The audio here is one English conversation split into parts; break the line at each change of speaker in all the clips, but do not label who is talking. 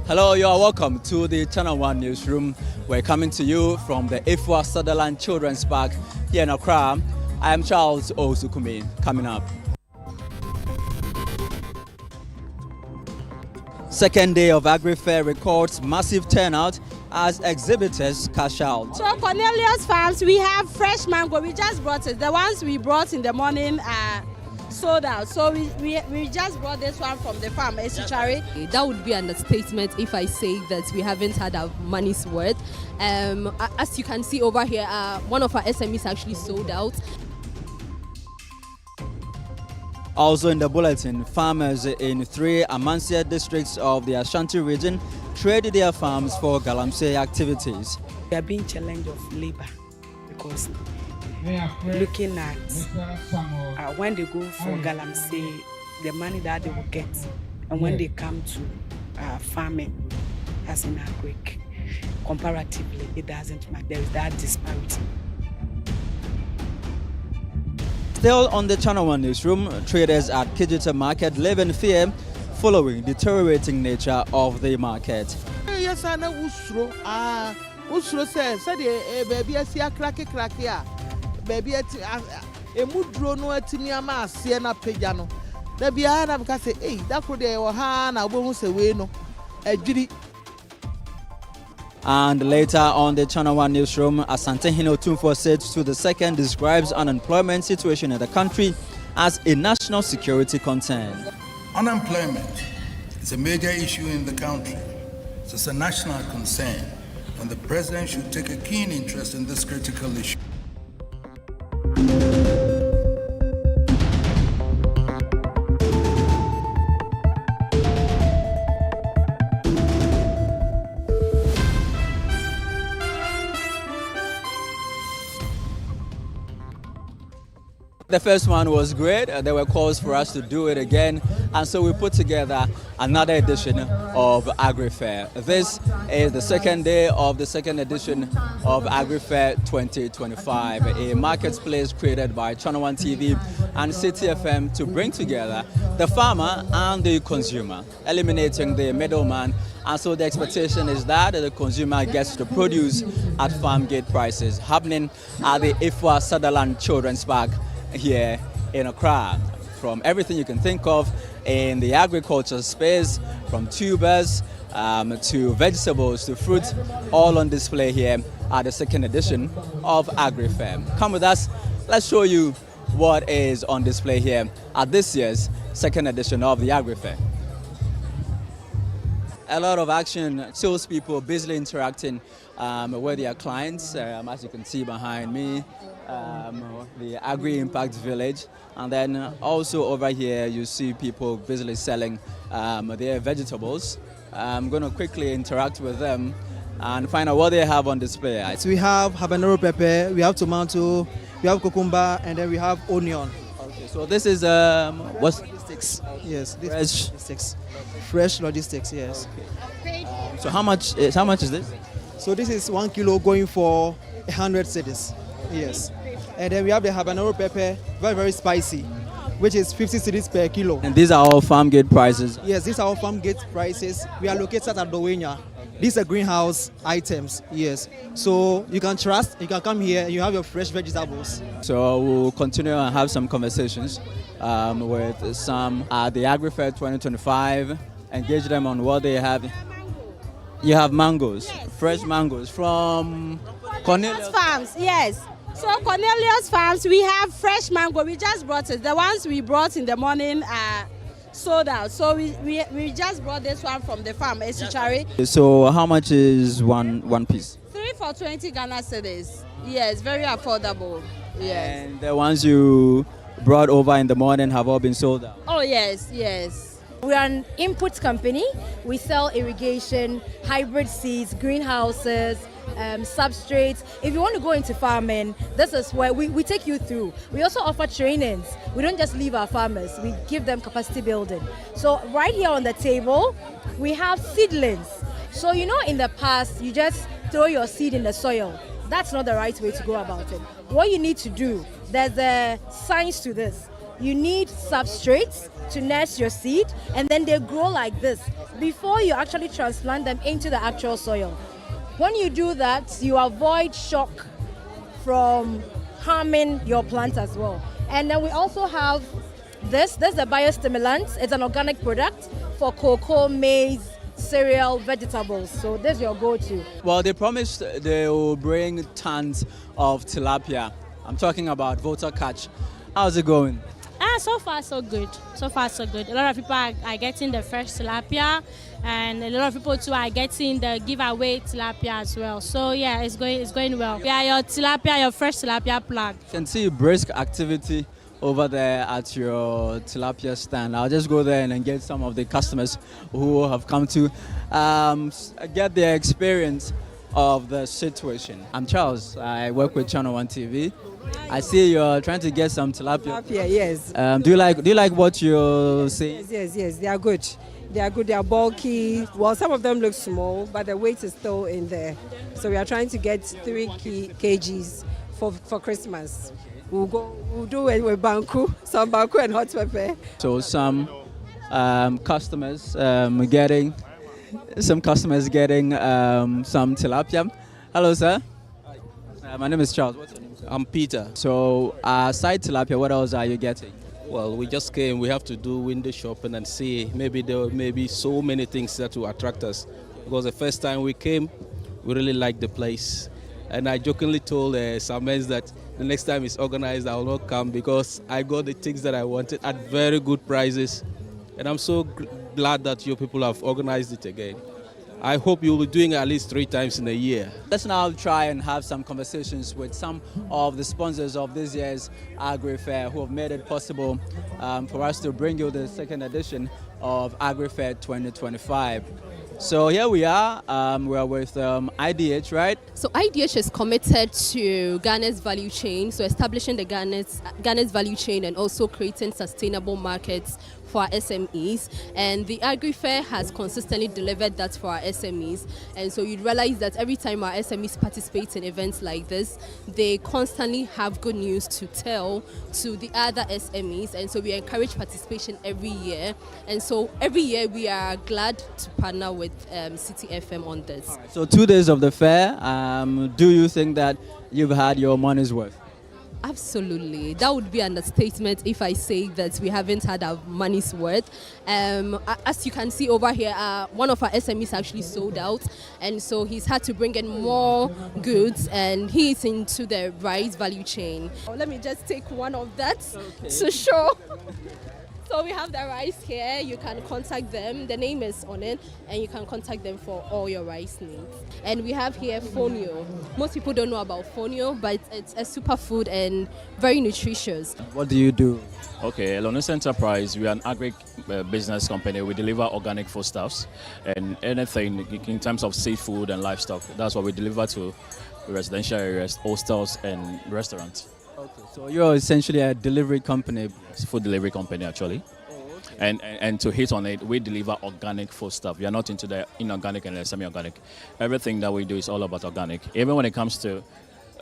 Hello, you are welcome to the Channel 1 Newsroom. We're coming to you from the Ifwa Sutherland Children's Park here in Accra. I am Charles Osukumi. Coming up. Second day of AgriFair records massive turnout as exhibitors cash out.
So Cornelius Farms, we have fresh mango. We just brought it. The ones we brought in the morning are sold out. So we just brought this one from the farm, Esichari.
That would be an understatement if I say that we haven't had our money's worth. As you can see over here, one of our SMEs actually sold out.
Also in the bulletin, farmers in 3 Amansia districts of the Ashanti region traded their farms for galamsey activities.
They are being challenged of labor because looking at when they go for galamsey, the money that they will get, and when they come to farming, as in agric, comparatively, it doesn't matter. There is that disparity.
Still on the Channel 1 Newsroom, traders at Kejetia market live in fear following deteriorating nature of the market.
Yes, I know Usro says, baby, I see a cracky, baby, a mudro no etimiama, Siena Pejano. The Biana can say, hey, that could be a Hana, won't say, we know a jury. And later on the Channel 1 Newsroom, Asante Hino Tumfo said to the second describes unemployment situation in the country as a national security concern.
Unemployment is a major issue in the country. So it's a national concern, and the president should take a keen interest in this critical issue.
The first one was great. There were calls for us to do it again, and so we put together another edition of AgriFair. This is the second day of the second edition of AgriFair 2025, a marketplace created by Channel 1 TV and City FM to bring together the farmer and the consumer, eliminating the middleman. And so the expectation is that the consumer gets the produce at farm gate prices, happening at the Ifwa Sutherland Children's Park here in Accra. From everything you can think of in the agriculture space, from tubers to vegetables to fruits, all on display here at the second edition of AgriFair. Come with us, let's show you what is on display here at this year's second edition of the AgriFair. A lot of action, salespeople busily interacting with their clients, as you can see behind me. The Agri-Impact Village, and then also over here you see people busily selling their vegetables. I'm going to quickly interact with them and find out what they have on display.
So we have habanero pepper, we have tomato, we have cucumber, and then we have onion.
Okay, so this is what's
logistics? Yes, this
fresh
is logistics. Fresh logistics, yes.
Okay. So how much is this?
So this is 1 kilo going for 100 cedis. Yes. And then we have the habanero pepper, very, very spicy, which is 50 cedis per kilo.
And these are all farm gate prices?
Yes, these are all farm gate prices. We are located at Boankra. These are greenhouse items, yes. So you can trust, you can come here and you have your fresh vegetables.
So we'll continue and have some conversations with some at the AgriFair 2025, engage them on what they have. You have mangoes, fresh mangoes from Cornelius
Farms, yes. So Cornelius Farms, we have fresh mango. We just brought it. The ones we brought in the morning are sold out. So we just brought this one from the farm, Esichari.
So how much is one piece?
3 for 20 Ghana cedis. Yes, very affordable. Yes.
And the ones you brought over in the morning have all been sold out?
Oh yes, yes.
We are an input company. We sell irrigation, hybrid seeds, greenhouses, substrates. If you want to go into farming, this is where we take you through. We also offer trainings. We don't just leave our farmers, we give them capacity building. So right here on the table, we have seedlings. So you know in the past, you just throw your seed in the soil. That's not the right way to go about it. What you need to do, there's a science to this. you need substrates to nurse your seed, and then they grow like this before you actually transplant them into the actual soil. When you do that, you avoid shock from harming your plant as well. And then we also have this is a biostimulant. It's an organic product for cocoa, maize, cereal, vegetables. So this is your go-to.
Well, they promised they will bring tons of tilapia. I'm talking about voter catch. How's it going?
So far so good. So far so good. A lot of people are getting the fresh tilapia, and a lot of people too are getting the giveaway tilapia as well. So yeah, it's going well. Yeah, your tilapia, your fresh tilapia plug.
You can see brisk activity over there at your tilapia stand. I'll just go there and get some of the customers who have come to get their experience of the situation. I'm Charles. I work with Channel 1 TV. I see you're trying to get some tilapia.
Tilapia, yes.
Do you like what you see?
Yes. They are good. They are good. They are bulky. Well, some of them look small, but the weight is still in there. So we are trying to get 3 kgs for Christmas. We'll do it with some banku and hot pepper.
So some customers getting some tilapia. Hello, sir. My name is Charles. What's your name, sir?
I'm Peter.
So, aside tilapia, what else are you getting?
Well, we just came. We have to do window shopping and see. Maybe there may be so many things that will attract us. Because the first time we came, we really liked the place. And I jokingly told some men that the next time it's organized, I will not come because I got the things that I wanted at very good prices. And I'm so glad that you people have organized it again. I hope you'll be doing it at least 3 times in a year.
Let's now try and have some conversations with some of the sponsors of this year's AgriFair who have made it possible for us to bring you the second edition of AgriFair 2025. So here we are. We are with IDH, right?
So IDH is committed to Ghana's value chain, so establishing the Ghana's value chain and also creating sustainable markets for our SMEs, and the AgriFair has consistently delivered that for our SMEs. And so you'd realize that every time our SMEs participate in events like this, they constantly have good news to tell to the other SMEs, and so we encourage participation every year. And so every year we are glad to partner with City FM on this.
So 2 days of the fair, do you think that you've had your money's worth?
Absolutely. That would be an understatement if I say that we haven't had our money's worth. As you can see over here, one of our SMEs actually sold out, and so he's had to bring in more goods, and he's into the rice value chain. Let me just take one of that to show. So we have the rice here. You can contact them. The name is on it, and you can contact them for all your rice needs. And we have here fonio. Most people don't know about fonio, but it's a superfood and very nutritious.
What do you do?
Okay, Elonis Enterprise, we are an business company. We deliver organic foodstuffs and anything in terms of seafood and livestock. That's what we deliver to residential areas, hostels, and restaurants.
Okay, so you're essentially a delivery company.
It's a food delivery company, actually. Oh, okay. And to hit on it, we deliver organic food stuff. We are not into the inorganic and the semi-organic. Everything that we do is all about organic. Even when it comes to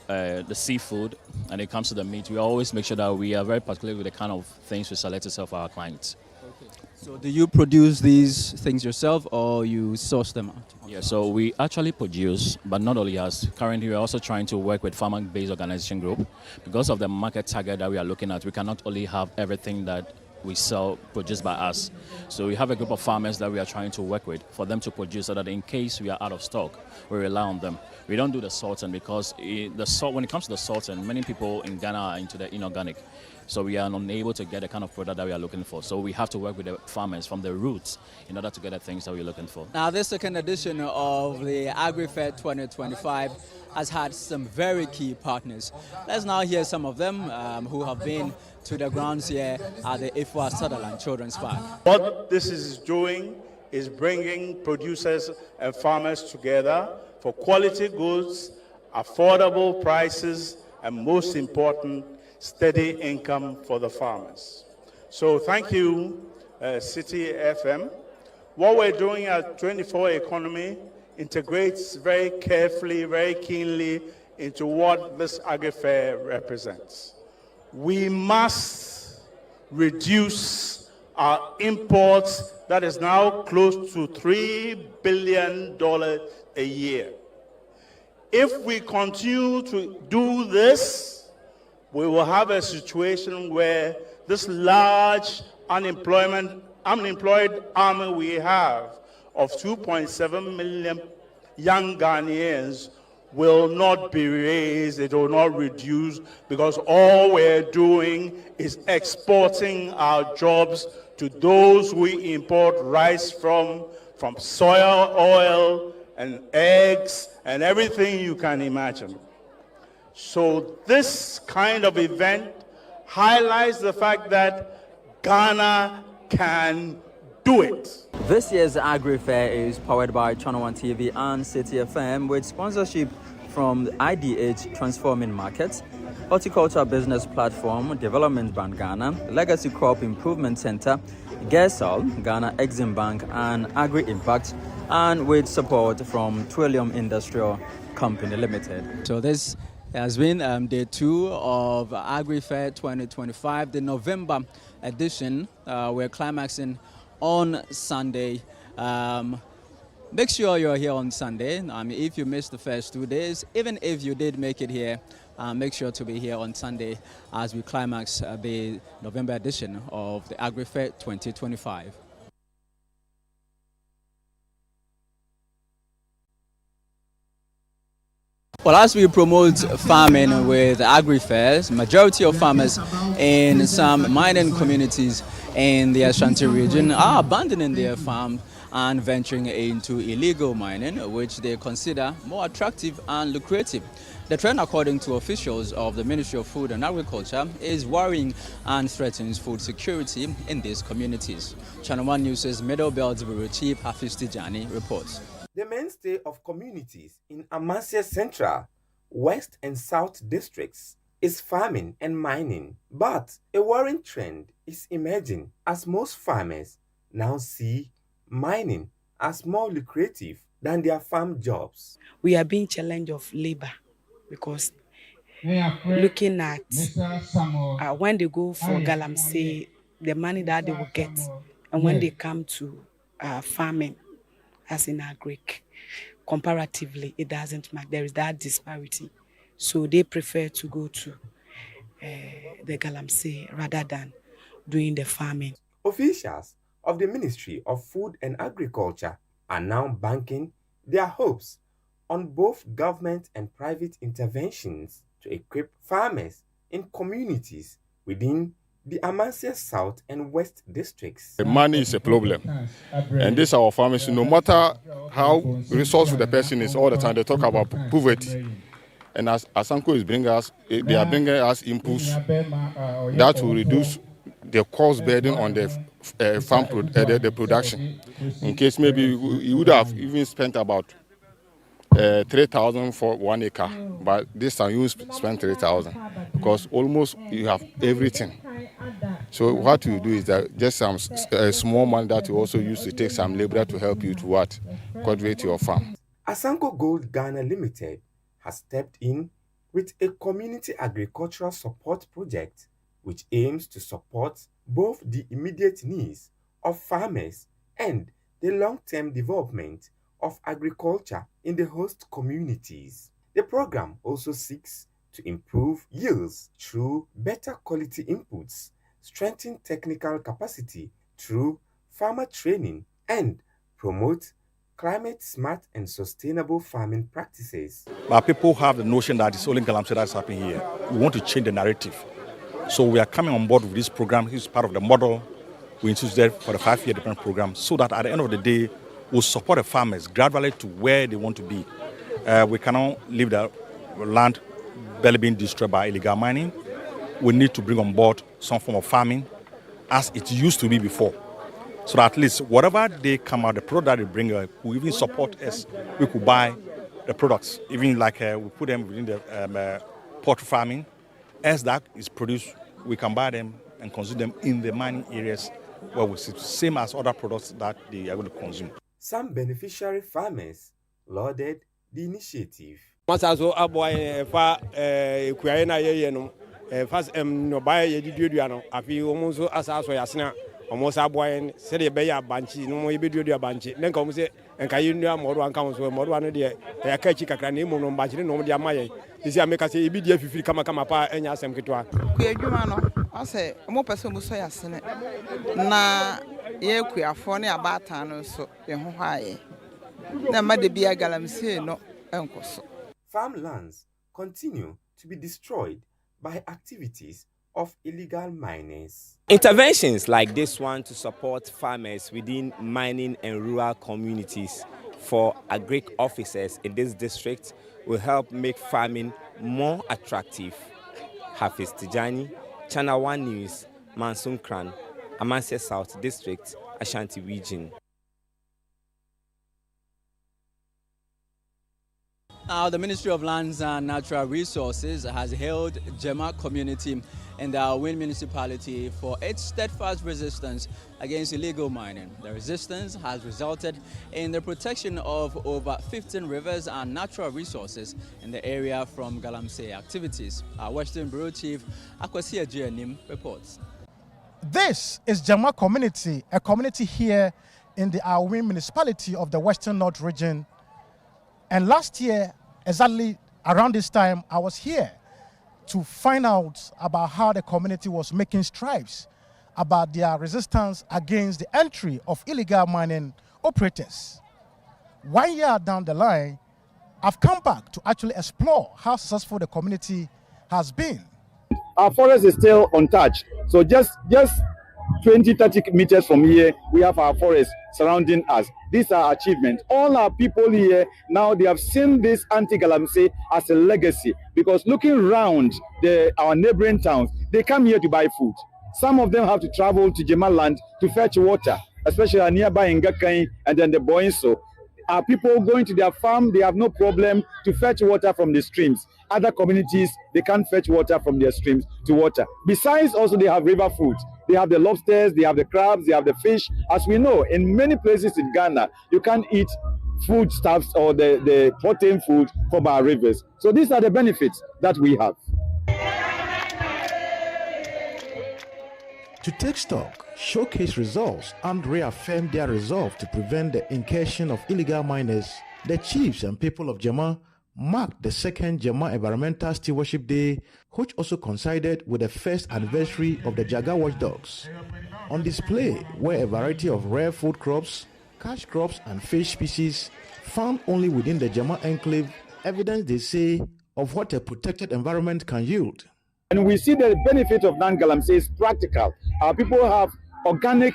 the seafood and it comes to the meat, we always make sure that we are very particular with the kind of things we select to serve for our clients.
Okay. So do you produce these things yourself or you source them out?
Yeah, so we actually produce, but not only us. Currently, we are also trying to work with farmer-based organization group. Because of the market target that we are looking at, we cannot only have everything that we sell produced by us. So we have a group of farmers that we are trying to work with for them to produce so that in case we are out of stock, we rely on them. We don't do the sorting because when it comes to the sorting, many people in Ghana are into the inorganic. So we are unable to get the kind of product that we are looking for. So we have to work with the farmers from the roots in order to get the things that we're looking for.
Now, this second edition of the AgriFair 2025 has had some very key partners. Let's now hear some of them who have been to the grounds here at the Ifwa Sutherland Children's Park.
What this is doing is bringing producers and farmers together for quality goods, affordable prices, and most important, steady income for the farmers. So thank you, City FM. What we're doing at 24 Economy integrates very carefully, very keenly into what this AgriFair represents. We must reduce our imports that is now close to $3 billion a year. If we continue to do this, we will have a situation where this large unemployed army we have of 2.7 million young Ghanaians will not be raised, it will not reduce, because all we're doing is exporting our jobs to those we import rice from soya oil and eggs and everything you can imagine. So this kind of event highlights the fact that Ghana can do it.
This year's AgriFair is powered by Channel 1 TV and City FM with sponsorship from the IDH Transforming Markets, Horticulture Business Platform, Development Bank Ghana, Legacy Crop Improvement Center, Gersal, Ghana Exim Bank, and Agri Impact, and with support from Trillium Industrial Company Limited. So this has been day 2 of AgriFair 2025, the November edition. We're climaxing on Sunday. Make sure you're here on Sunday. If you missed the first 2 days, even if you did make it here, make sure to be here on Sunday as we climax the November edition of the AgriFair 2025. Well, as we promote farming with AgriFairs, majority of farmers in some mining communities in the Ashanti region are abandoning their farm and venturing into illegal mining, which they consider more attractive and lucrative. The trend, according to officials of the Ministry of Food and Agriculture, is worrying and threatens food security in these communities. Channel 1 News' Middle Belt Bureau Chief Hafiz Tijani reports.
The mainstay of communities in Amasia Central, West and South districts is farming and mining, but a worrying trend is emerging as most farmers now see mining as more lucrative than their farm jobs.
We are being challenged of labor because looking at when they go for galamsey, the money that they will get, and when they come to farming, as in agric, comparatively, it doesn't matter. There is that disparity. So they prefer to go to the galamsey rather than doing the farming.
Officials of the Ministry of Food and Agriculture are now banking their hopes on both government and private interventions to equip farmers in communities within the Amasia South and West districts.
The money is a problem, and this our farmers, no matter how resourceful the person is, all the time they talk about poverty. And as Asanko is bringing us, they are bringing us inputs that will reduce the cost burden on the farm the production. In case maybe you would have even spent about 3,000 for 1 acre, but this time you spend 3,000 because almost you have everything. So what you do is that just some small money that you also use to take some labor to help you to cultivate your farm.
Asanko Gold Ghana Limited has stepped in with a community agricultural support project which aims to support both the immediate needs of farmers and the long-term development of agriculture in the host communities. The program also seeks to improve yields through better quality inputs, strengthen technical capacity through farmer training, and promote climate-smart and sustainable farming practices.
But people have the notion that it's only galamsey that's happening here. We want to change the narrative. So we are coming on board with this program. This is part of the model we instituted for the 5-year development program, so that at the end of the day, we'll support the farmers gradually to where they want to be. We cannot leave the land barely being destroyed by illegal mining. We need to bring on board some form of farming as it used to be before. So that at least whatever they come out, the product that they bring, we even support us. We could buy the products, even like we put them within the poultry farming. As that is produced, we can buy them and consume them in the mining areas where we see, same as other products that they are going to consume.
Some beneficiary farmers lauded the initiative.
First, no buy a dudiano. I feel almost as I saw almost a boy said a bay a banshee, no more be a banshee. Then comes it and Kayuna Moran Council, Moran, a catchy cacrani, no banshee, no dia Maya. This year make us say, if you come up and ask them to.
I say, more person will say a senate. Na ye queer phone about an so high. There might be a galamsey, no uncle.
Farmlands continue to be destroyed by activities of illegal miners.
Interventions like this one to support farmers within mining and rural communities for agric officers in this district will help make farming more attractive. Hafiz Tijani, Channel 1 News, Mansun Kran, Amasia South District, Ashanti Region.
Now, the Ministry of Lands and Natural Resources has hailed Jema community in the Awin municipality for its steadfast resistance against illegal mining. The resistance has resulted in the protection of over 15 rivers and natural resources in the area from Galamsey activities. Our Western Bureau Chief Kejetia reports.
This is Jema community, a community here in the Awin municipality of the Western North region. And last year, exactly around this time, I was here to find out about how the community was making strides about their resistance against the entry of illegal mining operators. 1 year down the line, I've come back to actually explore how successful the community has been.
Our forest is still untouched. So just 20-30 meters from here, we have our forest surrounding us. These are achievements. All our people here now, they have seen this anti-Galamsey as a legacy, because looking around our neighboring towns, they come here to buy food. Some of them have to travel to Jema land to fetch water, especially nearby Ngakai and then the Boinso. Our people going to their farm, they have no problem to fetch water from the streams. Other communities, they can't fetch water from their streams to water. Besides, also they have river food. They have the lobsters, they have the crabs, they have the fish. As we know, in many places in Ghana, you can't eat foodstuffs or the protein food from our rivers. So these are the benefits that we have.
To take stock, showcase results, and reaffirm their resolve to prevent the incursion of illegal miners, the chiefs and people of Jema marked the second Jema Environmental Stewardship Day, which also coincided with the first anniversary of the Jaga Watchdogs. On display were a variety of rare food crops, cash crops, and fish species found only within the Jema enclave, evidence, they say, of what a protected environment can yield.
And we see the benefit of non-Galamsey is practical. Our people have organic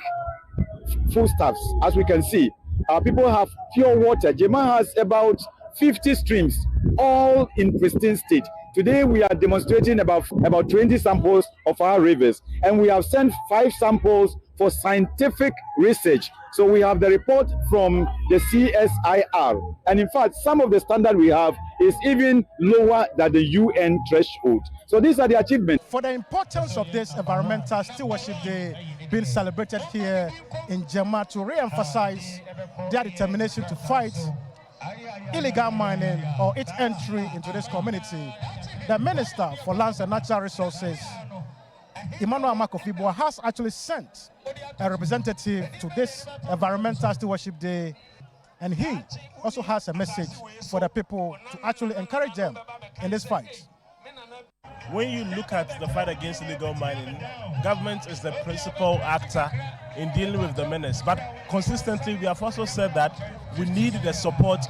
foodstuffs, as we can see. Our people have pure water. Jema has about 50 streams, all in pristine state. Today we are demonstrating about 20 samples of our rivers, and we have sent 5 samples for scientific research. So we have the report from the CSIR, and in fact some of the standard we have is even lower than the UN threshold. So these are the achievements.
For the importance of this Environmental Stewardship Day being celebrated here in Jema to re-emphasize their determination to fight illegal mining or its entry into this community, the Minister for Lands and Natural Resources, Emmanuel Amakofibua, has actually sent a representative to this Environmental Stewardship Day, and he also has a message for the people to actually encourage them in this fight.
When you look at the fight against illegal mining, government is the principal actor in dealing with the menace. But consistently, we have also said that we need the support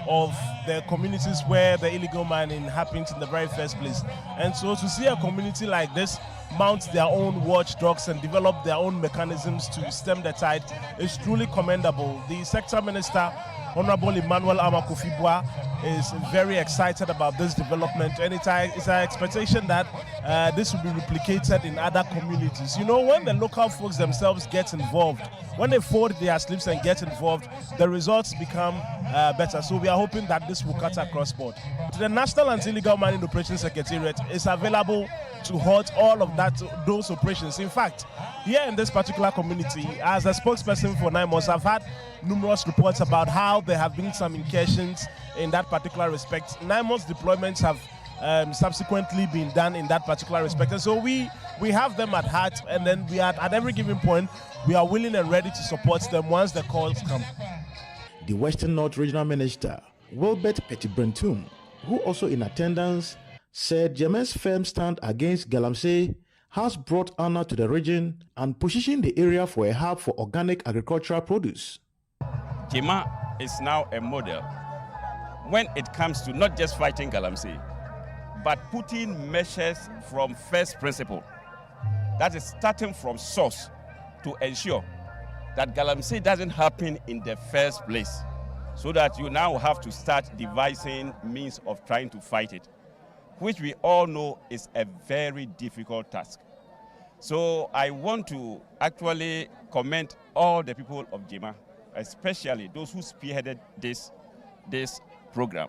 of the communities where the illegal mining happens in the very first place. And so to see a community like this mount their own watchdogs and develop their own mechanisms to stem the tide is truly commendable. The sector minister, Honorable Emmanuel Amakofibua, is very excited about this development, and it's our expectation that this will be replicated in other communities. You know, when the local folks themselves get involved, when they fold their sleeves and get involved, the results become better. So we are hoping that this will cut across board. The National Anti-Illegal Mining Operations Secretariat is available to halt all of those operations. In fact, here in this particular community, as a spokesperson for 9 months, I've had numerous reports about how there have been some incursions in that particular respect. 9 months deployments have subsequently been done in that particular respect. And so we have them at heart, and then we are at every given point, we are willing and ready to support them once the calls come.
The Western North Regional Minister, Wilbert Petitbrentum, who also in attendance, said Jema's firm stand against Galamsey has brought honor to the region and positioned the area for a hub for organic agricultural produce.
Jema is now a model when it comes to not just fighting Galamsey, but putting measures from first principle. That is starting from source to ensure that Galamsey doesn't happen in the first place, so that you now have to start devising means of trying to fight it, which we all know is a very difficult task. So I want to actually commend all the people of Jema, especially those who spearheaded this program.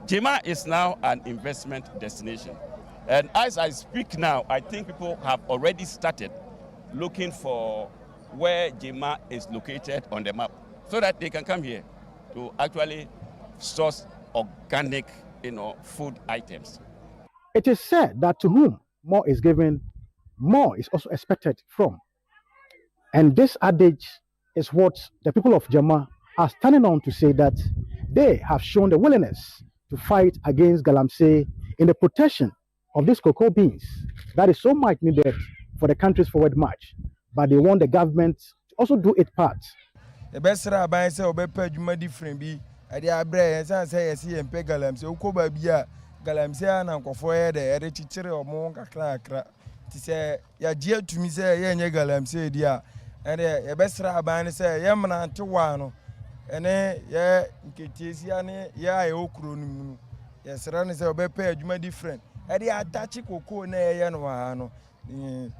Jema is now an investment destination. And as I speak now, I think people have already started looking for where Jema is located on the map, so that they can come here to actually source organic, food items.
It is said that to whom more is given, more is also expected from. And this adage is what the people of Jema are standing on to say that they have shown the willingness to fight against Galamsey in the protection of these cocoa beans that is so much needed for the country's forward march. But they want the government to also do its part.
The best rabbi say obepe juma different bi ade abre say yesi empe Galamsey ukoba bia Galamsey na nkofo ye de ere chichire omo kakra ti say ya gie tumi say ye nye Galamsey dia ene ye best rabbi say ye mna ntewa no ene ye Kejetia ne ya ye okuro nimu ye sra ne say obepe juma different ade atachi koko na ye no ha no. So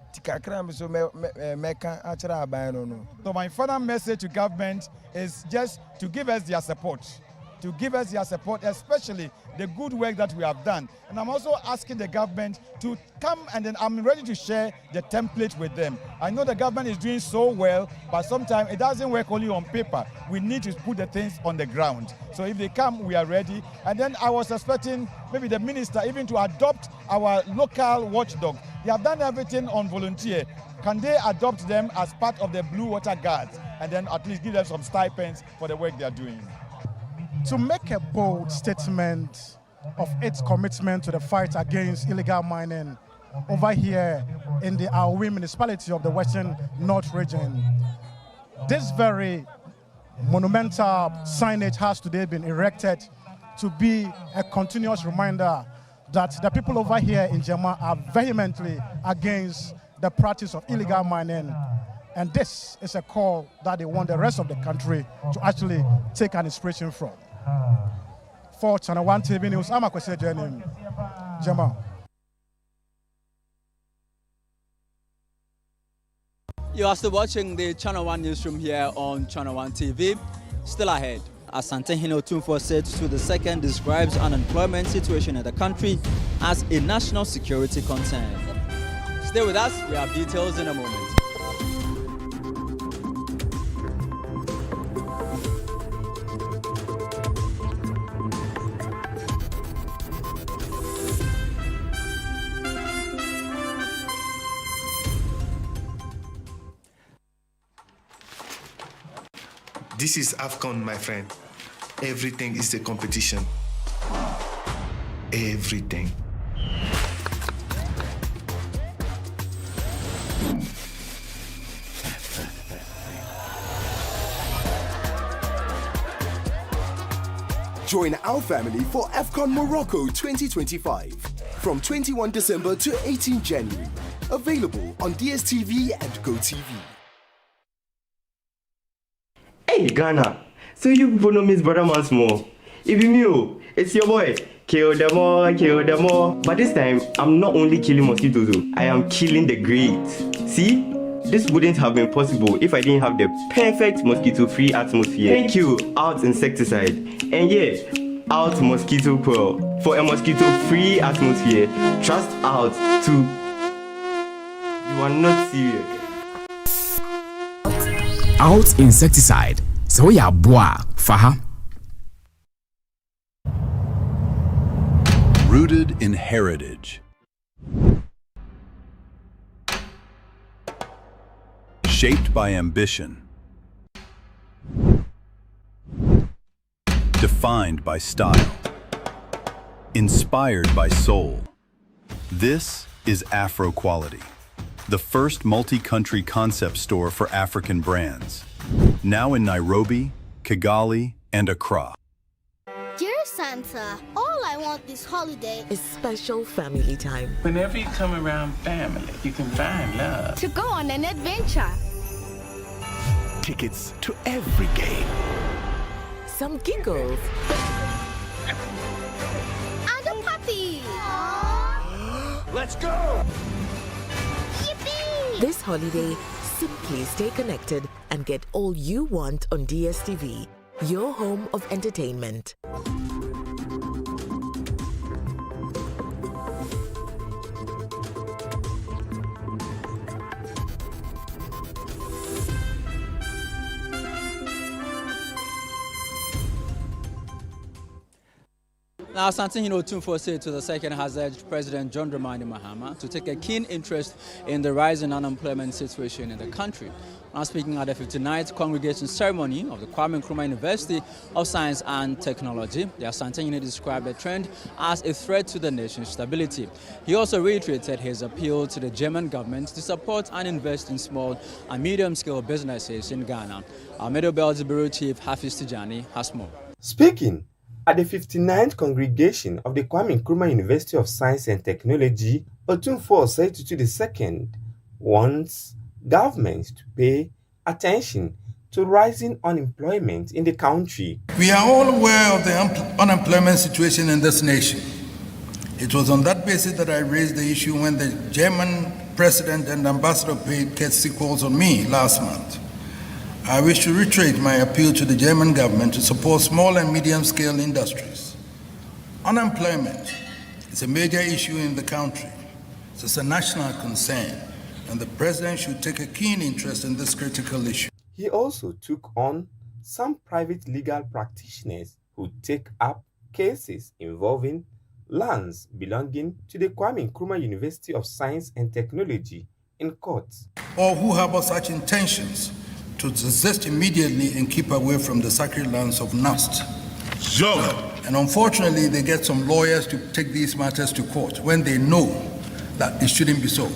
my final message to government is just to give us their support, especially the good work that we have done. And I'm also asking the government to come, and then I'm ready to share the template with them. I know the government is doing so well, but sometimes it doesn't work only on paper. We need to put the things on the ground. So if they come, we are ready. And then I was expecting maybe the minister even to adopt our local watchdog. They have done everything on volunteer. Can they adopt them as part of the Blue Water Guards and then at least give them some stipends for the work they are doing?
To make a bold statement of its commitment to the fight against illegal mining over here in the Awi municipality of the Western North region, this very monumental signage has today been erected to be a continuous reminder that the people over here in Jema are vehemently against the practice of illegal mining. And this is a call that they want the rest of the country to actually take an inspiration from. For Channel 1 TV News, I'm Kejetia, Jema.
You are still watching the Channel 1 Newsroom here on Channel 1 TV. Still ahead, Asante Hino Tumfo said to the second describes unemployment situation in the country as a national security concern. Stay with us, we have details in a moment.
This is AFCON, my friend. Everything is a competition. Everything.
Join our family for AFCON Morocco 2025 from 21 December to 18 January. Available on DSTV and GoTV.
Hey Ghana, so you people know Miss Brother once more. If you knew, it's your boy. Kill them all. But this time, I'm not only killing mosquitoes, I am killing the greats. See? This wouldn't have been possible if I didn't have the perfect mosquito-free atmosphere. Thank you, Out Insecticide. And yeah, Out Mosquito Coil. For a mosquito-free atmosphere, trust Out to... You are not serious.
Out Insecticide. So ya boa, faha.
Rooted in heritage. Shaped by ambition. Defined by style. Inspired by soul. This is Afro Quality, the first multi-country concept store for African brands. Now in Nairobi, Kigali, and Accra.
Dear Santa, all I want this holiday
is special family time.
Whenever you come around family, you can find love.
To go on an adventure.
Tickets to every game. Some giggles.
And a puppy.
Let's go!
Yippee!
This holiday, simply stay connected and get all you want on DSTV, your home of entertainment.
Now, Asante Otumfuo said to the second has urged President John Dramani Mahama to take a keen interest in the rising unemployment situation in the country. Now speaking at the 59th congregation ceremony of the Kwame Nkrumah University of Science and Technology, the Asante described the trend as a threat to the nation's stability. He also reiterated his appeal to the German government to support and invest in small and medium-scale businesses in Ghana. Our Middle Belt Bureau Chief Hafiz Tijani has more.
Speaking at the 59th congregation of the Kwame Nkrumah University of Science and Technology, Otumfuo Osei II wants governments to pay attention to rising unemployment in the country.
We are all aware of the unemployment situation in this nation. It was on that basis that I raised the issue when the German president and ambassador paid courtesy calls on me last month. I wish to reiterate my appeal to the German government to support small and medium-scale industries. Unemployment is a major issue in the country. It's a national concern, and the president should take a keen interest in this critical issue.
He also took on some private legal practitioners who take up cases involving lands belonging to the Kwame Nkrumah University of Science and Technology in court.
Or who harbor such intentions to desist immediately and keep away from the sacred lands of NAST. And unfortunately, they get some lawyers to take these matters to court when they know that it shouldn't be so.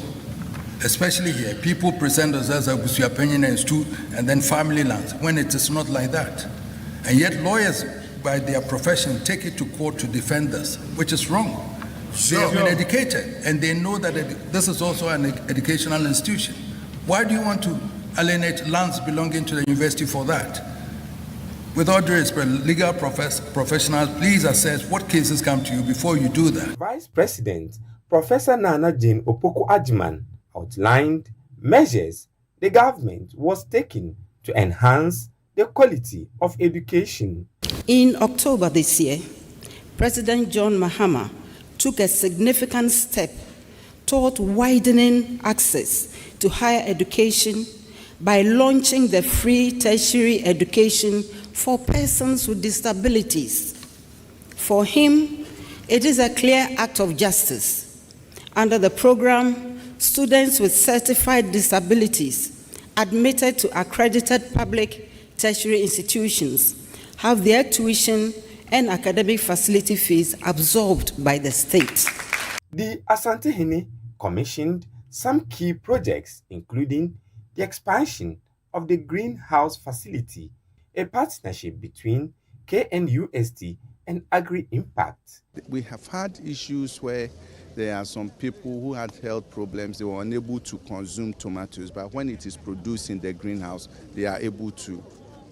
Especially here, people present us as Abusia Penyon and Stu and then family lands, when it is not like that. And yet lawyers, by their profession, take it to court to defend us, which is wrong. They have been educated, and they know that this is also an educational institution. Why do you want to alienate lands belonging to the university for that? With all due respect, legal professionals, please assess what cases come to you before you do that.
Vice President Professor Nana Jane Opoku Ajiman outlined measures the government was taking to enhance the quality of education.
In October this year, President John Mahama took a significant step toward widening access to higher education by launching the free tertiary education for persons with disabilities. For him, it is a clear act of justice. Under the program, students with certified disabilities admitted to accredited public tertiary institutions have their tuition and academic facility fees absorbed by the state.
The Asante commissioned some key projects, including the expansion of the greenhouse facility, a partnership between KNUST and Agri-Impact.
We have had issues where there are some people who had health problems. They were unable to consume tomatoes, but when it is produced in the greenhouse, they are able to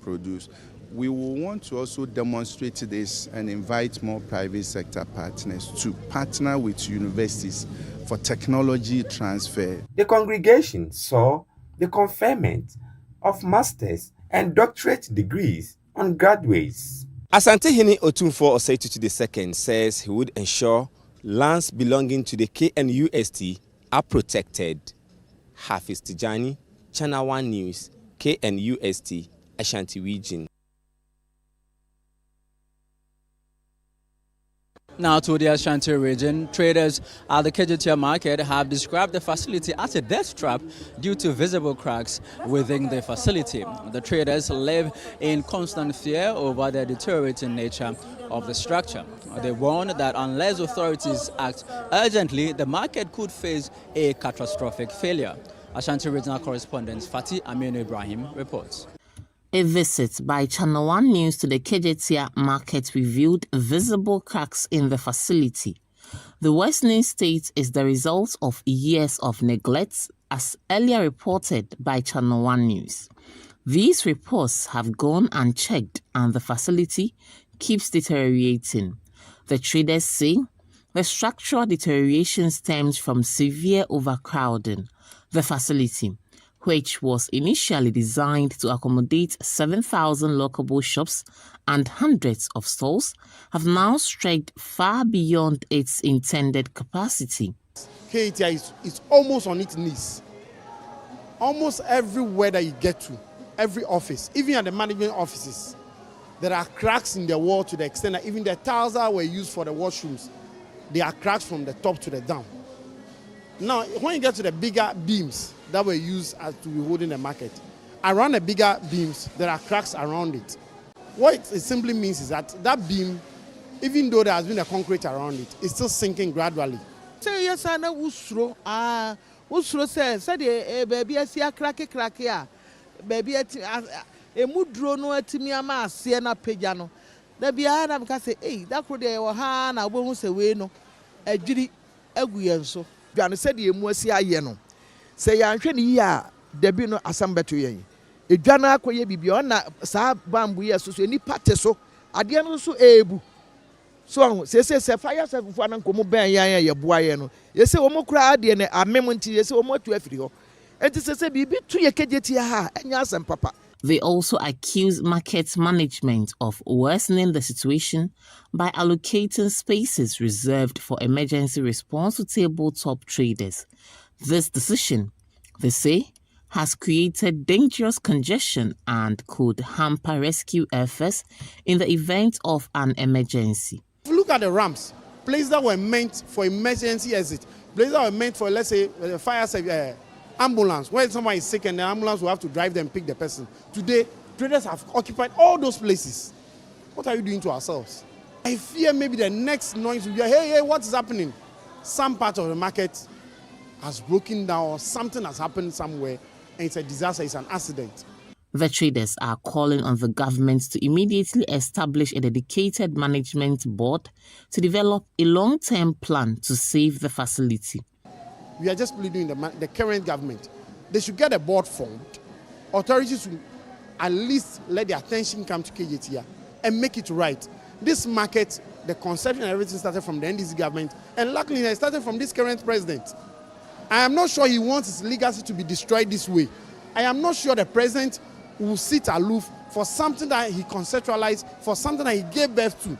produce. We will want to also demonstrate this and invite more private sector partners to partner with universities for technology transfer.
The congregation saw the conferment of master's and doctorate degrees on graduates.
Asante Otumfuo Osei II says he would ensure lands belonging to the KNUST are protected. Hafiz Tijani, Channel 1 News, KNUST, Ashanti Region.
Now to the Ashanti region, traders at the Kejetia market have described the facility as a death trap due to visible cracks within the facility. The traders live in constant fear over the deteriorating nature of the structure. They warn that unless authorities act urgently, the market could face a catastrophic failure. Ashanti regional correspondent Fatih Aminu Ibrahim reports.
A visit by Channel 1 News to the Kejetia market revealed visible cracks in the facility. The worsening state is the result of years of neglect, as earlier reported by Channel 1 News. These reports have gone unchecked and the facility keeps deteriorating. The traders say the structural deterioration stems from severe overcrowding. The facility, which was initially designed to accommodate 7,000 lockable shops and hundreds of stalls, have now stretched far beyond its intended capacity.
Kejetia is almost on its knees. Almost everywhere that you get to, every office, even at the management offices, there are cracks in the wall to the extent that even the tiles that were used for the washrooms, they are cracks from the top to the down. Now, when you get to the bigger beams that were used to be holding the market, around the bigger beams, there are cracks around it. What it simply means is that that beam, even though there has been a concrete around it, is still sinking gradually.
Say yes, I know Usro. Usro says, baby, I see a cracky, baby, a mudro no etimiama, siena pejano. The Biana can say, hey, that could be a hana, won't say, we no, a jiri, a guyanso. Biana said, you must see a yeno. Say, I'm trying ya, there be no assembly to ye. A jana quay be beyond sa bamboo, so any pateso, at the end also able. So, say, fire self for an como bear ya buayano. Yes, a homo crowd and a memento, yes, or more to every ho. And this is a baby to your Kejetia and yas and papa.
They also accuse market management of worsening the situation by allocating spaces reserved for emergency response to tabletop traders. This decision, they say, has created dangerous congestion and could hamper rescue efforts in the event of an emergency.
If you look at the ramps, places that were meant for emergency exit, places that were meant for, let's say, fire service, ambulance, when someone is sick and the ambulance will have to drive them, pick the person. Today, traders have occupied all those places. What are you doing to ourselves? I fear maybe the next noise will be, hey, what is happening? Some part of the market has broken down or something has happened somewhere and it's a disaster, it's an accident.
The traders are calling on the government to immediately establish a dedicated management board to develop a long-term plan to save the facility.
We are just pleading the current government. They should get a board formed. Authorities should at least let their attention come to Kejetia and make it right. This market, the conception and everything started from the NDC government, and luckily it started from this current president. I am not sure he wants his legacy to be destroyed this way. I am not sure the president will sit aloof for something that he conceptualized, for something that he gave birth to,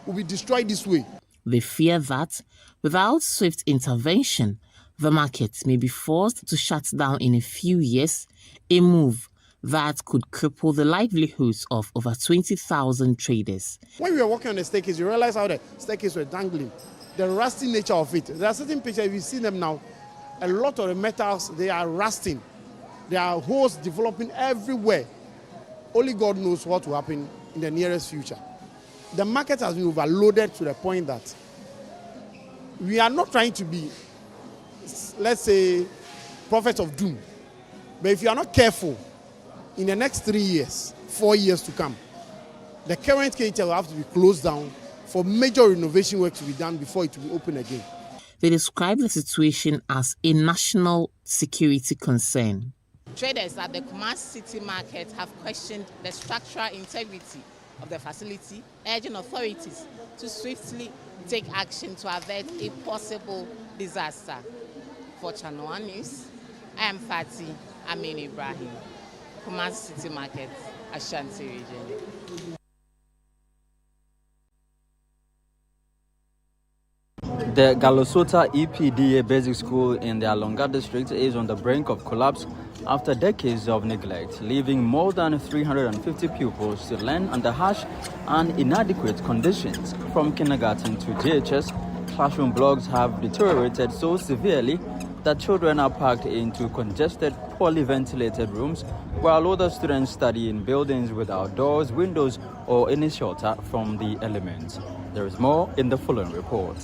will be destroyed this way.
They fear that without swift intervention, the market may be forced to shut down in a few years, a move that could cripple the livelihoods of over 20,000 traders.
When we were walking on the staircase, you realize how the staircase were dangling, the rusty nature of it. There are certain pictures, if you see them now, a lot of the metals, they are rusting. There are holes developing everywhere. Only God knows what will happen in the nearest future. The market has been overloaded to the point that we are not trying to be, let's say, prophets of doom. But if you are not careful, in the next 3 years, 4 years to come, the current Kejetia will have to be closed down for major renovation work to be done before it will be open again.
They describe the situation as a national security concern.
Traders at the Kumasi City Market have questioned the structural integrity of the facility, urging authorities to swiftly take action to avert a possible disaster. For Channel 1 News, I am Fatih Aminu Ibrahim, Kumasi City Market, Ashanti region.
The Galosota EPDA Basic School in the Alonga district is on the brink of collapse after decades of neglect, leaving more than 350 pupils to learn under harsh and inadequate conditions. From kindergarten to JHS, classroom blocks have deteriorated so severely that children are packed into congested, poorly ventilated rooms, while other students study in buildings without doors, windows, or any shelter from the elements. There is more in the following report.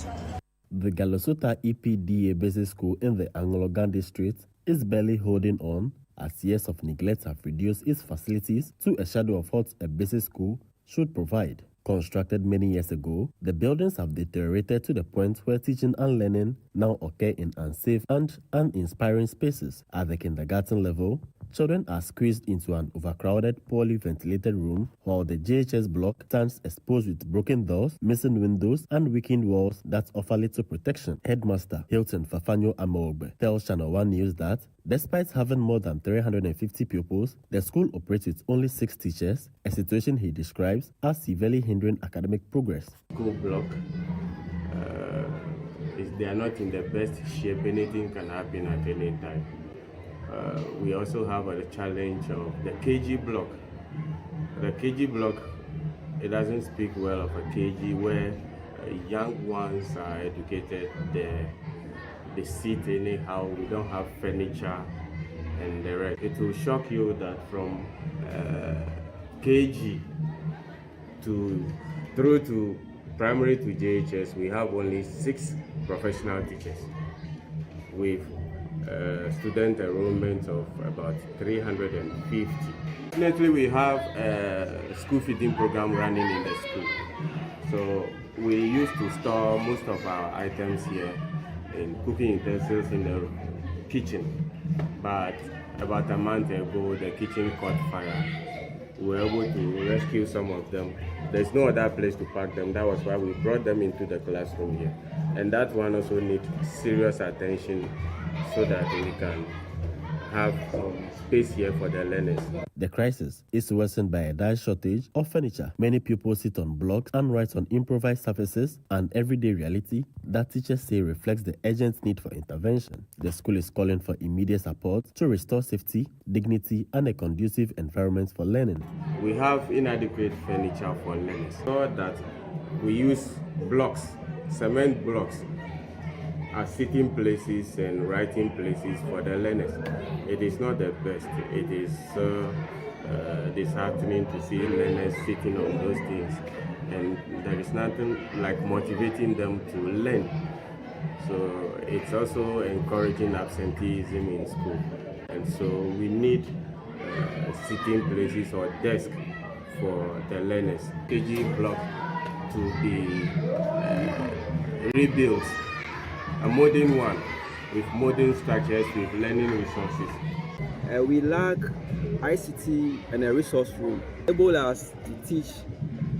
The Galosota EPDA Basic School in the Anglogan district is barely holding on as years of neglect have reduced its facilities to a shadow of what a basic school should provide. Constructed many years ago, the buildings have deteriorated to the point where teaching and learning now occur in unsafe and uninspiring spaces. At the kindergarten level, children are squeezed into an overcrowded, poorly ventilated room, while the JHS block stands exposed with broken doors, missing windows, and weakened walls that offer little protection. Headmaster Hilton Fafanyo Amaogbe tells Channel 1 News that despite having more than 350 pupils, the school operates with only 6 teachers, a situation he describes as severely hindering academic progress.
School block, if they are not in the best shape, anything can happen at any time. We also have a challenge of the KG block. The KG block, it doesn't speak well of a KG where young ones are educated there. They sit anyhow, we don't have furniture and the rest. It will shock you that from KG through to primary to JHS, we have only 6 professional teachers with student enrollment of about 350. Fortunately, we have a school feeding program running in the school. So we used to store most of our items here in cooking utensils in the kitchen. But about a month ago, the kitchen caught fire. We were able to rescue some of them. There's no other place to pack them. That was why we brought them into the classroom here. And that one also needs serious attention so that we can have space here for the learners.
The crisis is worsened by a dire shortage of furniture. Many pupils sit on blocks and write on improvised surfaces, an everyday reality that teachers say reflects the urgent need for intervention. The school is calling for immediate support to restore safety, dignity, and a conducive environment for learning.
We have inadequate furniture for learners. So that we use blocks, cement blocks, as sitting places and writing places for the learners. It is not the best. It is disheartening to see learners sitting on those things, and there is nothing like motivating them to learn. So it's also encouraging absenteeism in school, and so we need sitting places or desks for the learners. KG block to be rebuilt, a modern one with modern structures, with learning resources.
We lack ICT and a resource room, enable us to teach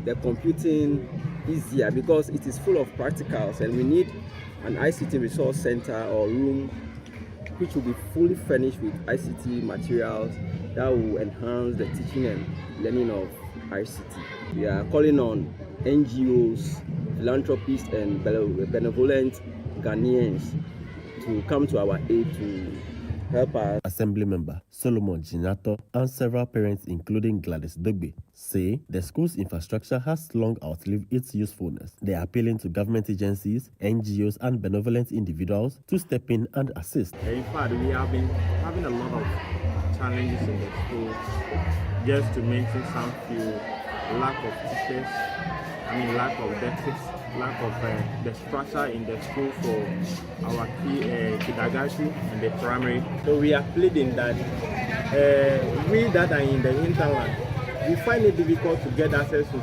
the computing easier because it is full of practicals, and we need an ICT resource center or room which will be fully furnished with ICT materials that will enhance the teaching and learning of ICT. We are calling on NGOs, philanthropists, and benevolent Ghanaians to come to our aid to help us.
Assembly member Solomon Jinato and several parents, including Gladys Dogbe, say the school's infrastructure has long outlived its usefulness. They are appealing to government agencies, NGOs, and benevolent individuals to step in and assist.
In fact, we have been having a lot of challenges in the school. Just to mention some few: lack of teachers, lack of desks, lack of the structure in the school for our kindergarten and the primary. So we are pleading that we that are in the hinterland, we find it difficult to get access to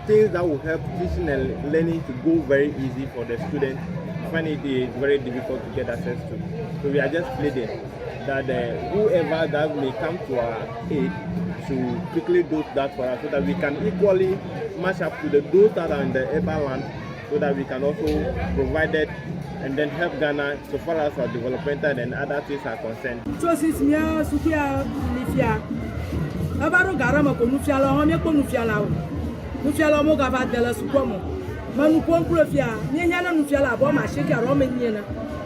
things that will help teaching and learning to go very easy for the students. We find it very difficult to get access to. So we are just pleading that whoever that may come to our aid to quickly do that for us, so that we can equally match up to those that are in the urban land, so that we can also provide it and then help Ghana so far as our developmental and other things are concerned.
manu pompro fia ni nyana nu fia la bo ma sheke ro me nyina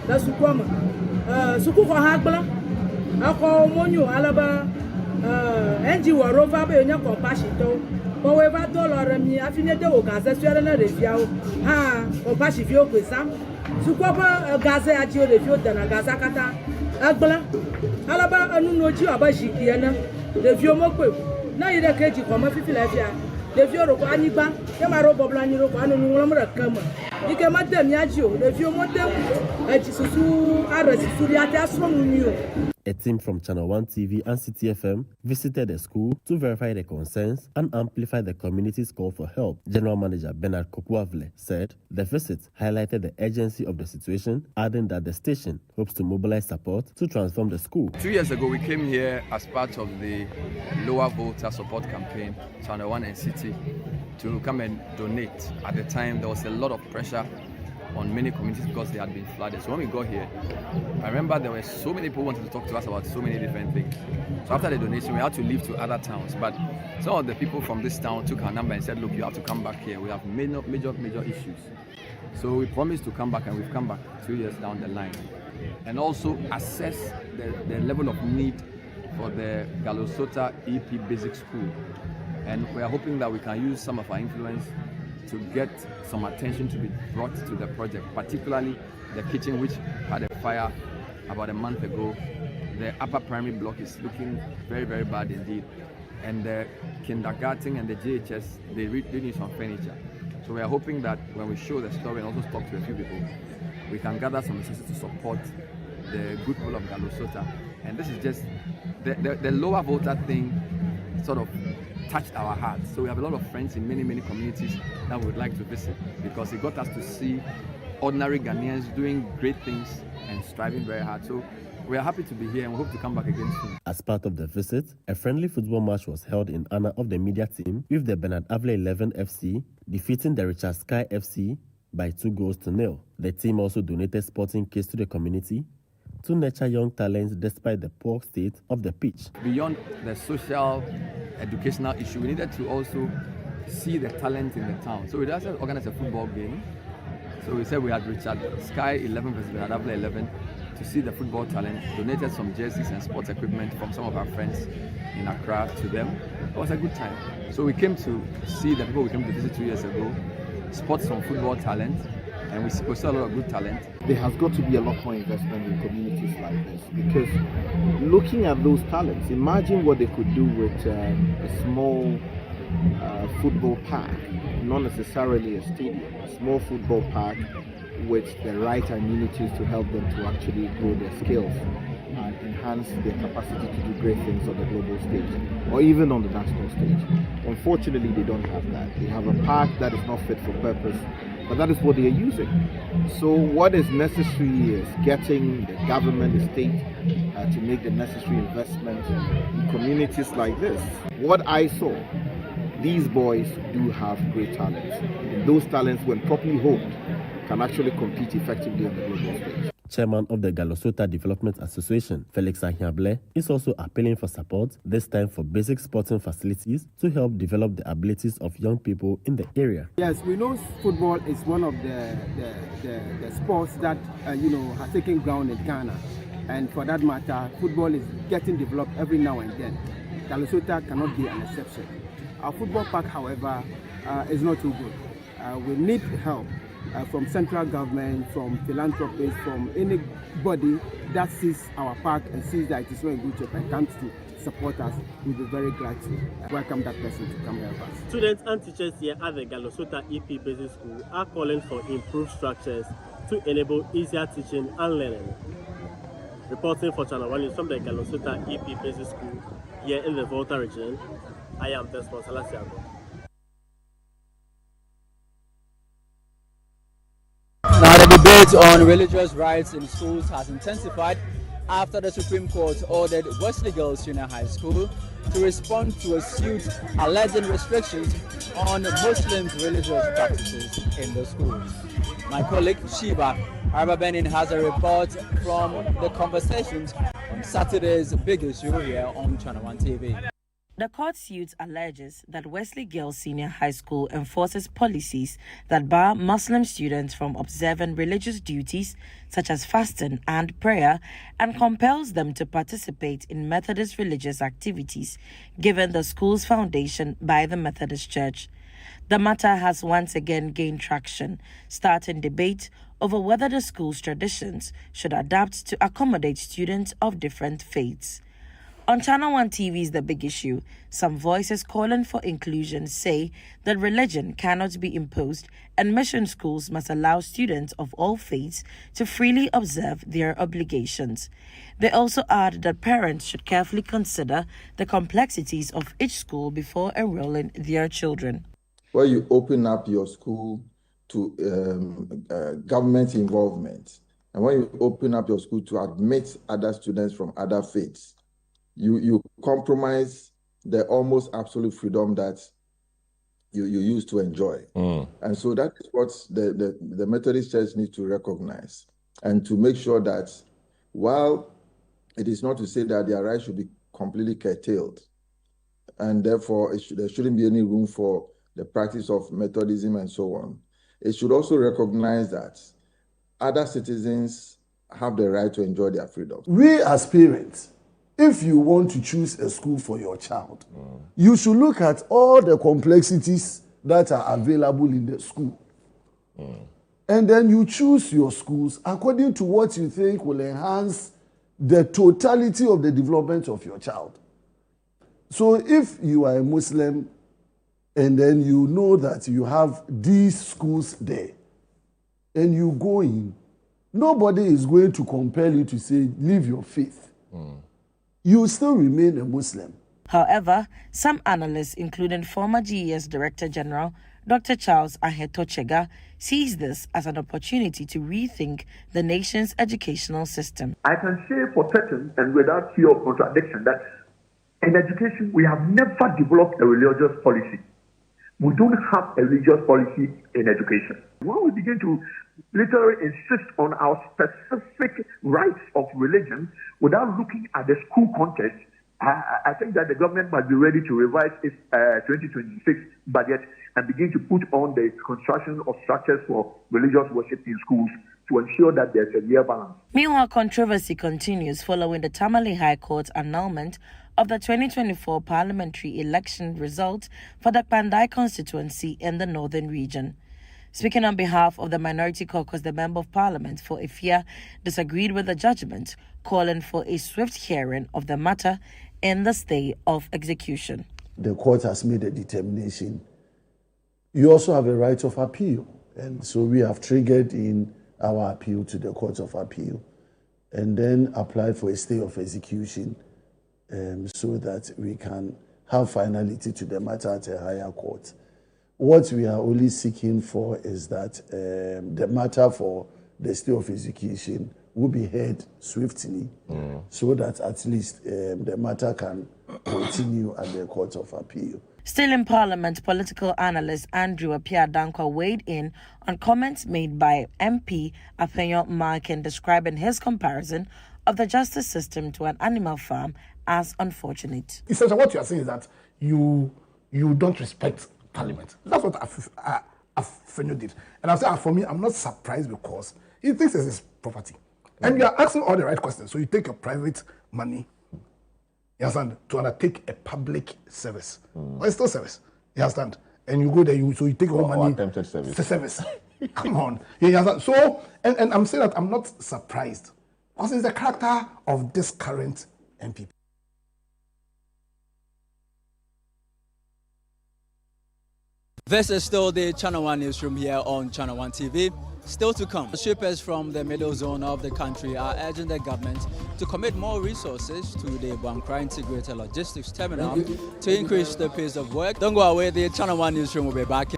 da sukoma suku ko ha gbla akọ monyo alaba enji woro fa be nya compassion to ko we va dollar mi afine de o gaze suere na refia o ha compassion fi o kwesa sukoba gaze aji o refio de na gaza kata agbla alaba anu no ji abaji na refio mo pe na ire keji ko ma fifi la fia refio ro ko anigba ke ma ro bobla ni ro ko anu nu mo ra kama ike ma dem ya ji o refio mo dem aji susu arasi suri ati asro mu mi o.
A team from Channel 1 TV and City FM visited the school to verify the concerns and amplify the community's call for help. General Manager Bernard Kopuavle said the visit highlighted the urgency of the situation, adding that the station hopes to mobilize support to transform the school.
2 years ago, we came here as part of the Lower Volta support campaign, Channel 1 and City, to come and donate. At the time, there was a lot of pressure on many communities because they had been flooded. So when we got here, I remember there were so many people wanting to talk to us about so many different things. So after the donation, we had to leave to other towns. But some of the people from this town took our number and said, look, you have to come back here. We have major issues. So we promised to come back, and we've come back 2 years down the line. And also assess the level of need for the Galosota EP Basic School. And we are hoping that we can use some of our influence to get some attention to be brought to the project, particularly the kitchen, which had a fire about a month ago. The upper primary block is looking very, very bad indeed. And the kindergarten and the JHS, they need some furniture. So we are hoping that when we show the story and also talk to a few people, we can gather some resources to support the good people of Galosota. And this is just, the Lower Volta thing sort of touched our hearts. So we have a lot of friends in many communities that we would like to visit, because it got us to see ordinary Ghanaians doing great things and striving very hard. So we are happy to be here, and we hope to come back again soon.
As part of the visit, a friendly football match was held in honor of the media team, with the Bernard Avle 11 FC defeating the Richard Sky FC by 2-0. The team also donated sporting kits to the community to nurture young talents despite the poor state of the pitch.
Beyond the social, educational issue, we needed to also see the talent in the town. So we just organized a football game. So we said we had Richard Sky 11 versus Bernard Avle 11 to see the football talent, donated some jerseys and sports equipment from some of our friends in Accra to them. It was a good time. So we came to see the people we came to visit 2 years ago, spot some football talent, and we saw a lot of good talent.
There has got to be a lot more investment in communities like this, because looking at those talents, imagine what they could do with a small football park, not necessarily a stadium, a small football park with the right amenities to help them to actually grow their skills and enhance their capacity to do great things on the global stage or even on the national stage. Unfortunately, they don't have that. They have a park that is not fit for purpose, but that is what they are using. So what is necessary is getting the government, the state, to make the necessary investment in communities like this. What I saw, these boys do have great talents. And those talents, when properly honed, can actually compete effectively on the global stage.
Chairman of the Galosota Development Association, Felix Ahiable, is also appealing for support, this time for basic sporting facilities to help develop the abilities of young people in the area.
Yes, we know football is one of the sports that has taken ground in Ghana, and for that matter, football is getting developed every now and then. Galosota cannot be an exception. Our football park, however, is not too good. We need help from central government, from philanthropists, from anybody that sees our park and sees that it is not in good shape and comes to support us. We'll be very glad to welcome that person to come help us.
Students and teachers here at the Galosota EP Basic School are calling for improved structures to enable easier teaching and learning. Reporting for Channel 1 News from the Galosota EP Basic School here in the Volta region, I am Desmond Salasiago.
Now, the debate on religious rights in schools has intensified after the Supreme Court ordered Wesley Girls Junior High School to respond to a suit alleging restrictions on Muslims' religious practices in the schools. My colleague Shiba Arbabenin has a report from the conversations on Saturday's big issue here on Channel 1 TV.
The court suit alleges that Wesley Girls Senior High School enforces policies that bar Muslim students from observing religious duties such as fasting and prayer and compels them to participate in Methodist religious activities given the school's foundation by the Methodist Church. The matter has once again gained traction, starting debate over whether the school's traditions should adapt to accommodate students of different faiths. On Channel 1 TV's The Big Issue, some voices calling for inclusion say that religion cannot be imposed and mission schools must allow students of all faiths to freely observe their obligations. They also add that parents should carefully consider the complexities of each school before enrolling their children.
Where you open up your school to government involvement, and when you open up your school to admit other students from other faiths, you compromise the almost absolute freedom that you used to enjoy. And so that is what the Methodist Church needs to recognize and to make sure that while it is not to say that their rights should be completely curtailed, and therefore there shouldn't be any room for the practice of Methodism and so on, it should also recognize that other citizens have the right to enjoy their freedom.
We as parents, if you want to choose a school for your child, you should look at all the complexities that are available in the school. And then you choose your schools according to what you think will enhance the totality of the development of your child. So if you are a Muslim and then you know that you have these schools there and you go in, nobody is going to compel you to say, leave your faith. You still remain a Muslim.
However, some analysts, including former GES Director General Dr. Charles Ahetochega, sees this as an opportunity to rethink the nation's educational system.
I can say for certain and without fear of contradiction that in education we have never developed a religious policy. We don't have a religious policy in education. When we begin to literally insist on our specific rights of religion without looking at the school context, I think that the government must be ready to revise its 2026 budget and begin to put on the construction of structures for religious worship in schools to ensure that there's a real balance.
Meanwhile, controversy continues following the Tamale High Court's annulment of the 2024 parliamentary election result for the Pandai constituency in the northern region. Speaking on behalf of the Minority Caucus, the Member of Parliament for Ifia disagreed with the judgment, calling for a swift hearing of the matter in the stay of execution.
The court has made a determination. You also have a right of appeal, and so we have triggered in our appeal to the Court of Appeal and then applied for a stay of execution so that we can have finality to the matter at a higher court. What we are only seeking for is that the matter for the stay of execution will be heard swiftly so that at least the matter can continue at the Court of Appeal.
Still in Parliament, political analyst Andrew Appiah-Dankwa weighed in on comments made by MP Apenyo Markin describing his comparison of the justice system to an animal farm as unfortunate.
Essentially, what you are saying is that you don't respect Parliament. That's what Apenyo did. And I'm saying, for me, I'm not surprised because he thinks it's his property. And you are asking all the right questions. So you take your private money, you understand, to undertake a public service. Well, it's still service. You understand? And you go there, so you take your money.
Attempted service.
It's a service. Come on. You understand? So, and I'm saying that I'm not surprised. Because it's the character of this current MPP.
This is still the Channel 1 Newsroom here on Channel 1 TV. Still to come, shippers from the middle zone of the country are urging the government to commit more resources to the Boankra Integrated Logistics Terminal to increase the pace of work. Don't go away, the Channel 1 Newsroom will be back.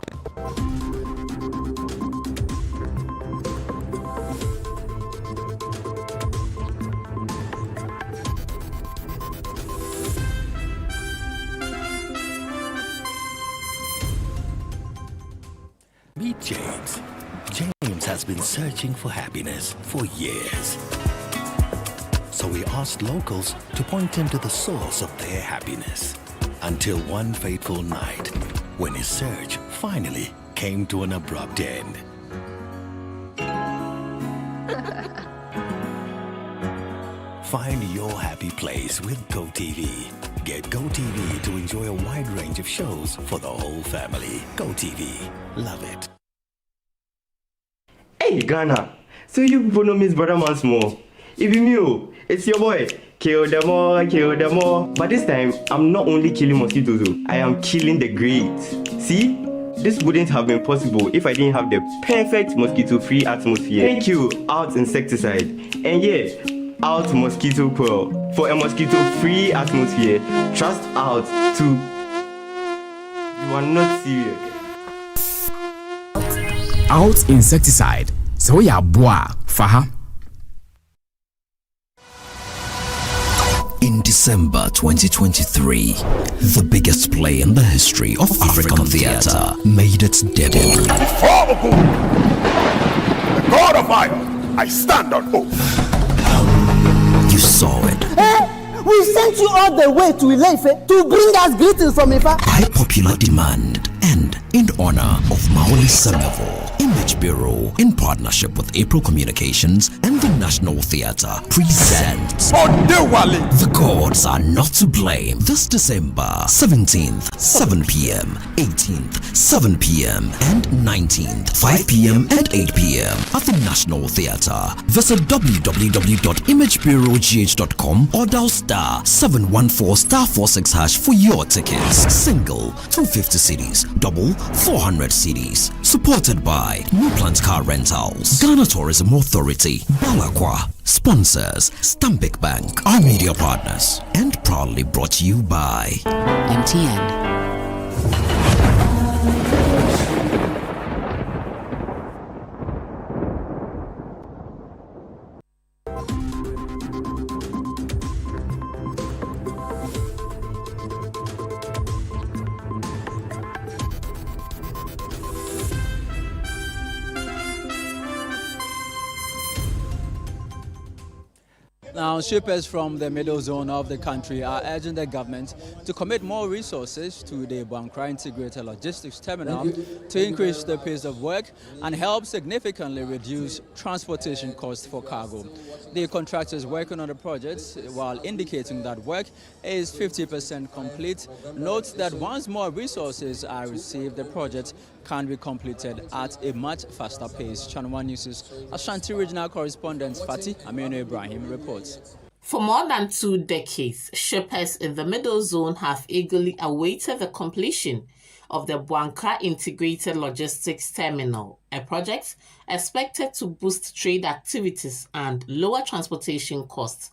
Meet James. James has been searching for happiness for years. So we asked locals to point him to the source of their happiness, until one fateful night when his search finally came to an abrupt end. Find your happy place with GoTV. Get GoTV to enjoy a wide range of shows for the whole family. GoTV. Love it.
Hey, Ghana. So you people know Miss Brother once more. If you it's your boy. Kill them all, kill them all. But this time, I'm not only killing mosquitoes, I am killing the grades. See? This wouldn't have been possible if I didn't have the perfect mosquito-free atmosphere. Thank you, Out Insecticide. And yeah, Out Mosquito Coil. For a mosquito-free atmosphere, trust Out to... You are not serious.
Out Insecticide. So ya boa, faha.
In December 2023, the biggest play in the history of African theatre made its debut.
Before Ogun, the god of iron, I stand on oath.
You saw it.
Hey, we sent you all the way to Ileife to bring us greetings from Ifa.
By popular demand and in honor of Maoli Semevo, Image Bureau, in partnership with April Communications and the National Theatre, presents The Gods Are Not to Blame this December 17th, 7 p.m., 18th, 7 p.m., and 19th, 5 p.m. and 8 p.m. at the National Theatre. Visit www.imagebureaugh.com or dial *714*46# for your tickets. Single 250 cedis, double 400 cedis. Supported by New Plant Car Rentals, Ghana Tourism Authority, Balakwa. Sponsors Stambic Bank, our media partners, and proudly brought to you by MTN.
Now, shippers from the middle zone of the country are urging the government to commit more resources to the Boankra Integrated Logistics Terminal to increase the pace of work and help significantly reduce transportation costs for cargo. The contractors working on the project, while indicating that work is 50% complete, notes that once more resources are received, the project can be completed at a much faster pace. Channel 1 News' Ashanti Regional Correspondent Fatih Aminu Ibrahim reports.
For more than 2 decades, shippers in the middle zone have eagerly awaited the completion of the Boankra Integrated Logistics Terminal, a project expected to boost trade activities and lower transportation costs.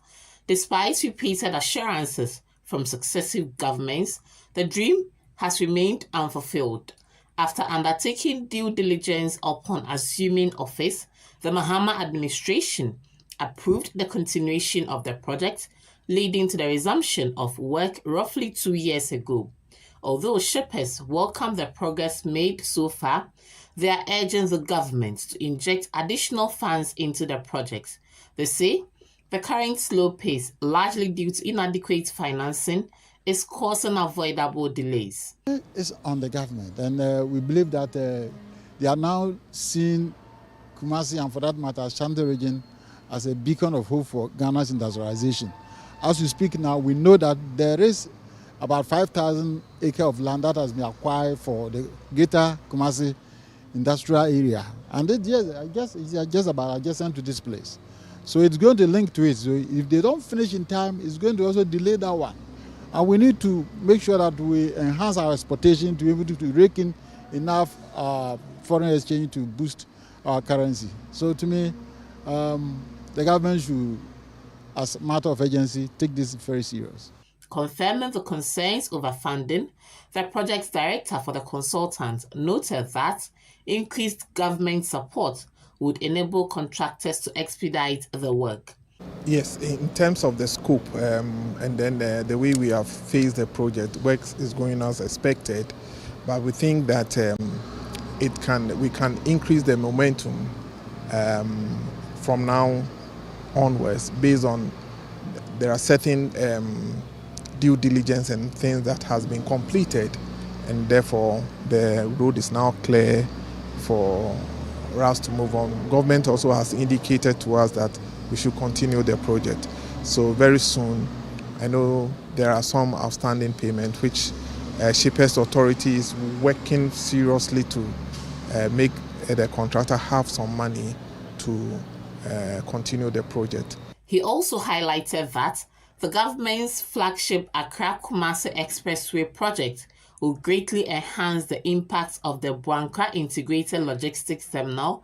Despite repeated assurances from successive governments, the dream has remained unfulfilled. After undertaking due diligence upon assuming office, the Mahama administration approved the continuation of the project, leading to the resumption of work roughly 2 years ago. Although shippers welcome the progress made so far, they are urging the government to inject additional funds into the project. They say the current slow pace, largely due to inadequate financing, is causing avoidable delays.
It's on the government, and we believe that they are now seeing Kumasi, and for that matter, Ashanti region, as a beacon of hope for Ghana's industrialization. As we speak now, we know that there is about 5,000 acres of land that has been acquired for the Greater Kumasi industrial area, and I guess it's just about adjacent to this place. So it's going to link to it. So if they don't finish in time, it's going to also delay that one. And we need to make sure that we enhance our exportation to be able to rake in enough foreign exchange to boost our currency. So to me, the government should, as a matter of urgency, take this very serious.
Confirming the concerns over funding, the project's director for the consultant noted that increased government support would enable contractors to expedite the work.
Yes, in terms of the scope and then the way we have faced the project, work is going as expected, but we think that we can increase the momentum from now onwards based on there are certain due diligence and things that has been completed, and therefore the road is now clear for us to move on. Government also has indicated to us that we should continue the project. So very soon, I know there are some outstanding payments which Shippers Authority is working seriously to make the contractor have some money to continue the project.
He also highlighted that the government's flagship Accra-Kumasi Expressway project will greatly enhance the impact of the Boankra Integrated Logistics Terminal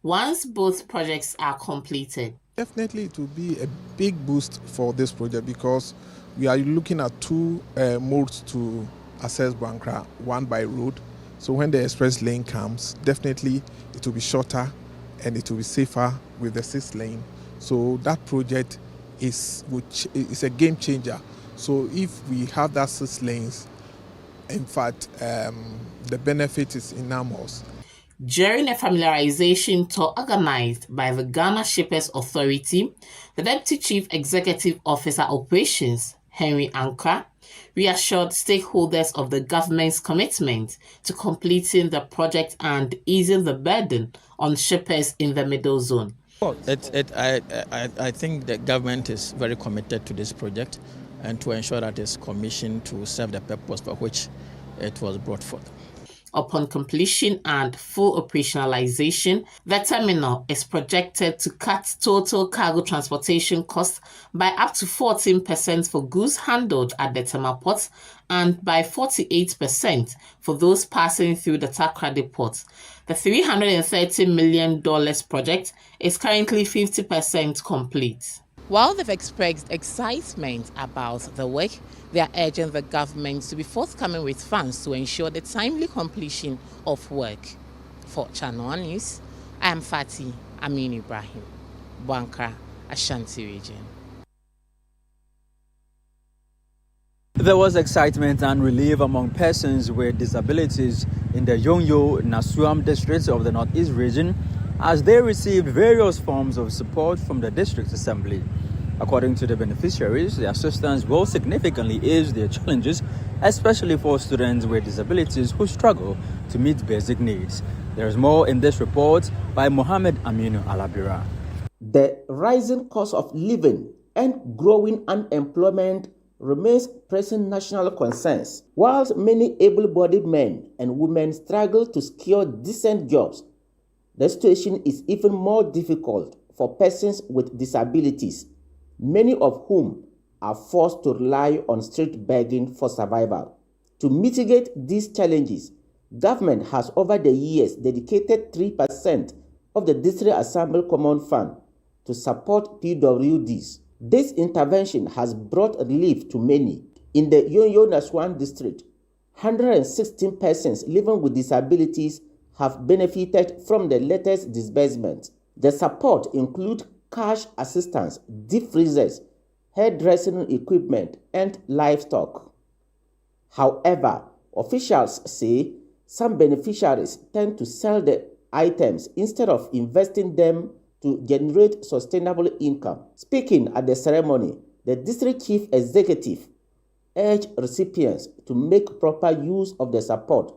once both projects are completed.
Definitely it will be a big boost for this project because we are looking at two modes to access Boankra, one by road. So when the express lane comes, definitely it will be shorter and it will be safer with the 6th lane. So that project is a game changer. So if we have that 6 lanes, in fact, the benefit is enormous.
During a familiarization tour organized by the Ghana Shippers Authority, the Deputy Chief Executive Officer Operations, Henry Ankra, reassured stakeholders of the government's commitment to completing the project and easing the burden on shippers in the middle zone.
Well, I think the government is very committed to this project and to ensure that it's commissioned to serve the purpose for which it was brought forth.
Upon completion and full operationalization, the terminal is projected to cut total cargo transportation costs by up to 14% for goods handled at the Tema port and by 48% for those passing through the Takoradi port. The $330 million project is currently 50% complete. While they've expressed excitement about the work, they are urging the government to be forthcoming with funds to ensure the timely completion of work. For Channel One News, I am Fatih Amin Ibrahim, Boankra, Ashanti region.
There was excitement and relief among persons with disabilities in the Yonyo-Nasuam district of the Northeast region as they received various forms of support from the district assembly. According to the beneficiaries, the assistance will significantly ease their challenges, especially for students with disabilities who struggle to meet basic needs. There is more in this report by Mohammed Aminu Alabira.
The rising cost of living and growing unemployment remains pressing national concerns. Whilst many able-bodied men and women struggle to secure decent jobs, the situation is even more difficult for persons with disabilities, many of whom are forced to rely on street begging for survival. To mitigate these challenges, government has over the years dedicated 3% of the District Assembly Common Fund to support PWDs. This intervention has brought relief to many. In the Yonyo-Nasuam district, 116 persons living with disabilities have benefited from the latest disbursement. The support includes cash assistance, deep freezers, hairdressing equipment, and livestock. However, officials say some beneficiaries tend to sell the items instead of investing them to generate sustainable income. Speaking at the ceremony, the district chief executive urged recipients to make proper use of the support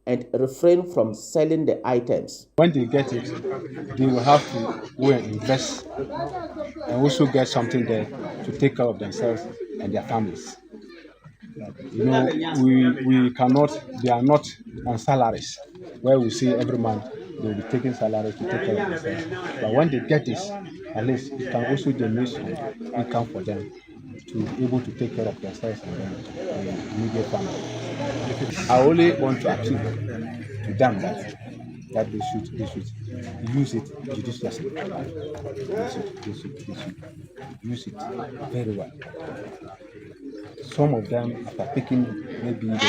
and refrain from selling the items.
When they get it, they will have to go and invest and also get something there to take care of themselves and their families. You know, we cannot, they are not on salaries, where we see every month they will be taking salaries to take care of themselves. But when they get this, at least it can also generate some income for them to be able to take care of themselves and their immediate family. I only want to appeal to them that they should use it judiciously. They should use it very well. Some of them, after picking maybe the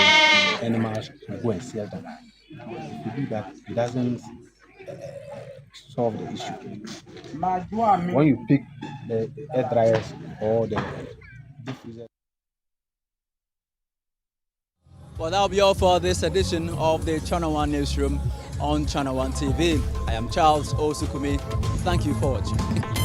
animals, will go and sell them. If you do that, it doesn't solve the issue. When you pick the air dryers or the deep freezer.
Well, that'll be all for this edition of the Channel One Newsroom on Channel One TV. I am Charles Osukumi. Thank you for watching.